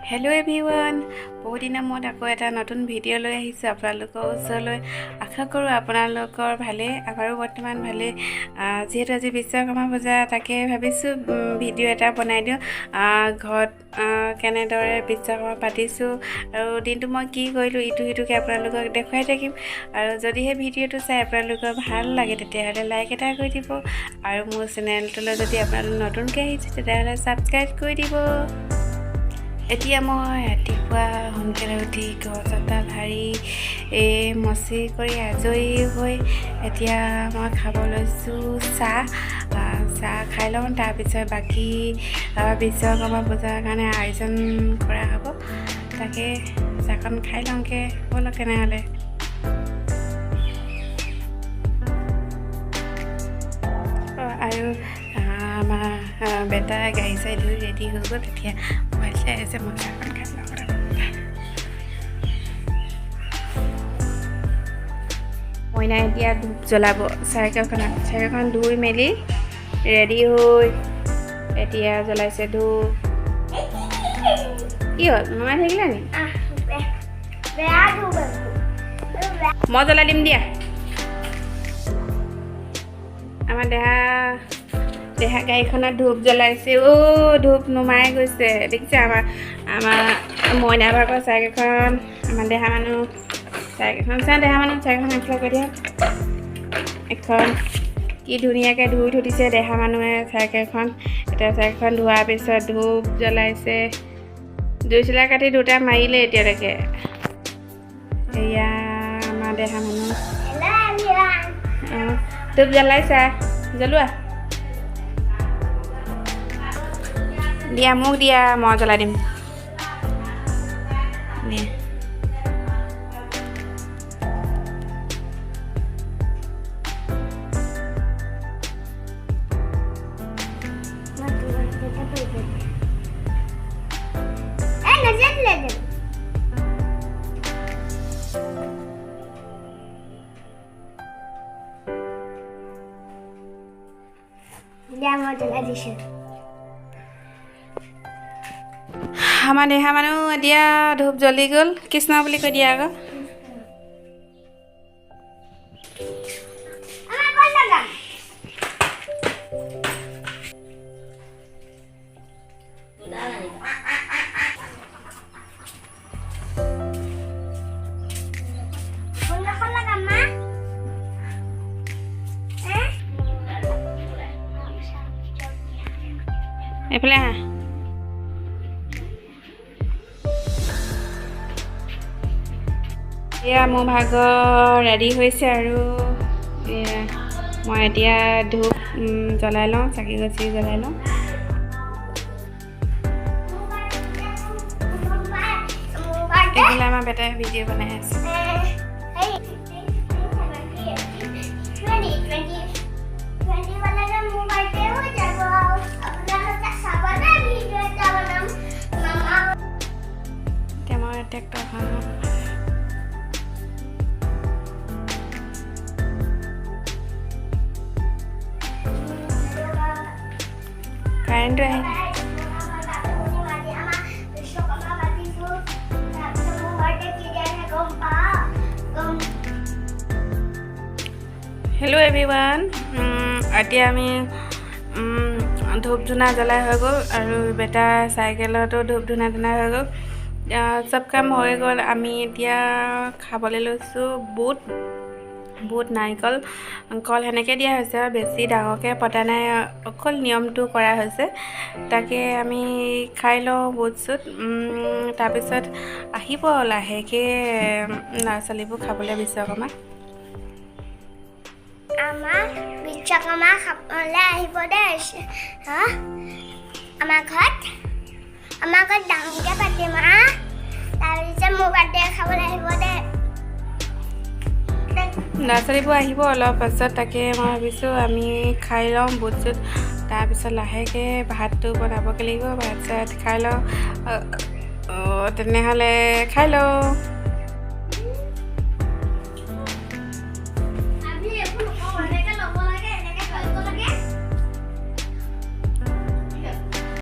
Hello' everyone, বহুত দিনৰ মূৰত আকৌ এটা নতুন ভিডিঅ' লৈ আহিছোঁ আপোনালোকৰ ওচৰলৈ। আশা কৰোঁ আপোনালোকৰ ভালেই, আমাৰো বৰ্তমান ভালেই। যিহেতু আজি বিশ্বকৰ্মা পূজা, তাকে ভাবিছোঁ ভিডিঅ' এটা বনাই দিওঁ। ঘৰত কেনেদৰে বিশ্বকৰ্মা পাতিছোঁ আৰু দিনটো মই কি কৰিলোঁ ইটো সিটোকৈ আপোনালোকক দেখুৱাই থাকিম। আৰু যদিহে ভিডিঅ'টো চাই আপোনালোকৰ ভাল লাগে তেতিয়াহ'লে লাইক এটা কৰি দিব, আৰু মোৰ চেনেলটোলৈ যদি আপোনালোক নতুনকৈ আহিছে তেতিয়াহ'লে ছাবস্ক্ৰাইব কৰি দিব। এতিয়া মই ৰাতিপুৱা সোনকালে উঠি ঘৰ চোতাল সাৰি মচি কৰি আজৰি হৈ এতিয়া মই খাব লৈছোঁ চাহ খাই লওঁ। তাৰপিছত বাকী বিশ্বকৰ্মা পূজাৰ কাৰণে আয়োজন কৰা হ'ব, তাকে চাহকণ খাই লওঁগৈ ব'লক তেনেহ'লে। আৰু আমাৰ বেটাই গাড়ী চাড়ী ধুই ৰেডি হৈ গ'ল, তেতিয়া মোবাইল চাই আছে, মই চাহকণ খাই লওঁ। মইনা এতিয়া ধূপ জ্বলাব চাইকেলখন ধুই মেলি ৰেডি হৈ এতিয়া জ্বলাইছে ধূপ। কি হ'ল, নমাই থাকিলে নি? মই জ্বলাই দিম দিয়া। আমাৰ দেহা গাড়ীখনত ধূপ জ্বলাইছে। ধূপ নুমাই গৈছে, দেখিছে? আমাৰ মইনা ভাগৰ চাইকেলখন, আমাৰ দেহা মানুহ চাইকেলখন চাইকেলখন এপ্লাই কৰি দিয়া। এখন কি ধুনীয়াকৈ ধুই থৈ দিছে দেহা মানুহে চাইকেলখন। এতিয়া চাইকেলখন ধোৱাৰ পিছত ধূপ জ্বলাইছে, জুই চলাই কাটি দুটা মাৰিলে এতিয়ালৈকে। এয়া আমাৰ দেহা মানুহ ধূপ জ্বলাইছা, জ্বলোৱা দিয়া, মোক দিয়া, মই জ্বলাই দিম দিয়া। আমাৰ দেহা মানুহ এতিয়া ধূপ জ্বলি গ'ল। কৃষ্ণ বুলি কৈ দিয়া আকৌ। এইফালে আহা। এয়া মোৰ ভাগৰ ৰেডি হৈছে, আৰু মই এতিয়া ধূপ জ্বলাই লওঁ, চাকি গছি জ্বলাই লওঁ। এইফালে আমাৰ বেটাই ভিডিঅ' বনাই আছে। এতিয়া মই ট্ৰেক্টৰখন কাৰেণ্টটো আহি হেল্ল' এভৰিৱান, এতিয়া আমি ধূপ ধূনা জ্বলাই হৈ গ'ল, আৰু বেটাৰ চাইকেলতো ধূপ ধূনা হৈ গ'ল। চব কাম হৈ গ'ল। আমি এতিয়া খাবলৈ লৈছোঁ বুট নাৰিকল কল সেনেকৈ দিয়া হৈছে, বেছি ডাঙৰকৈ পতা নাই, অকল নিয়মটো কৰা হৈছে। তাকে আমি খাই লওঁ বুট চুট, তাৰপিছত আহিব লাহেকৈ ল'ৰা ছোৱালীবোৰ খাবলৈ বিশ্বকৰ্মা। আমাৰ বিশ্বকৰ্মা খাবলৈ আহিব দেই। আমাৰ ঘৰত ডাঙৰকৈ পাতিম। তাৰপিছত মোৰ বাৰ্থডে খাবলৈ আহিব দেই। ল'ৰা ছোৱালীবোৰ আহিব অলপ পাছত, তাকে মই ভাবিছোঁ আমি খাই লওঁ বুট চুট, তাৰপিছত লাহেকৈ ভাতটো বনাবগৈ লাগিব। ভাত চাত খাই লওঁ, তেনেহ'লে খাই লওঁ।